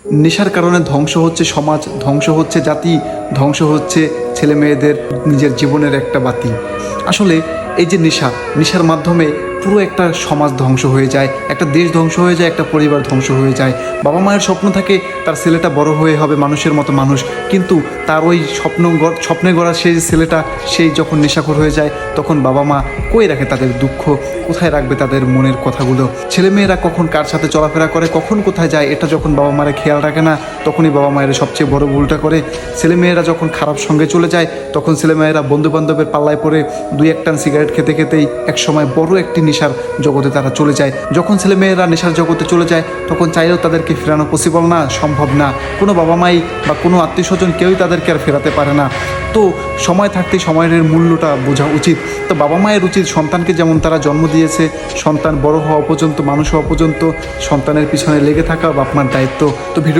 নেশার কারণে ধ্বংস হচ্ছে সমাজ, ধ্বংস হচ্ছে জাতি, ধ্বংস হচ্ছে ছেলে মেয়েদের নিজের জীবনের একটা বাতি। আসলে এই যে নেশার মাধ্যমে পুরো একটা সমাজ ধ্বংস হয়ে যায়, একটা দেশ ধ্বংস হয়ে যায়, একটা পরিবার ধ্বংস হয়ে যায়। বাবা মায়ের স্বপ্ন থাকে তার ছেলেটা বড় হয়ে হবে মানুষের মতো মানুষ, কিন্তু তার ওই স্বপ্নে গড়া সেই ছেলেটা সেই যখন নেশাখোর হয়ে যায়, তখন বাবা মা কই রাখে তাদের দুঃখ, কোথায় রাখবে তাদের মনের কথাগুলো? ছেলেমেয়েরা কখন কার সাথে চলাফেরা করে, কখন কোথায় যায়, এটা যখন বাবা মায়ের খেয়াল রাখে না, তখনই বাবা মায়ের সবচেয়ে বড় ভুলটা করে। ছেলেমেয়েরা যখন খারাপ সঙ্গে চলে যায়, তখন ছেলেমেয়েরা বন্ধুবান্ধবের পাল্লায় পড়ে দুই এক টান সিগারেট খেতে খেতেই একসময় বড় একটি নেশার জগতে তারা চলে যায়। যখন ছেলেমেয়েরা নেশার জগতে চলে যায়, তখন চাইলেও তাদেরকে ফেরানো পসিবল না, সম্ভব না। কোনো বাবা মাই বা কোনো আত্মীয় স্বজন কেউই তাদেরকে আর ফেরাতে পারে না। তো সময় থাকতে সময়ের মূল্যটা বোঝা উচিত। তো বাবা মায়ের উচিত সন্তানকে যেমন তারা জন্ম দিয়েছে, সন্তান বড় হওয়া পর্যন্ত, মানুষ হওয়া পর্যন্ত সন্তানের পিছনে লেগে থাকা বাপ মার দায়িত্ব। তো ভিডিও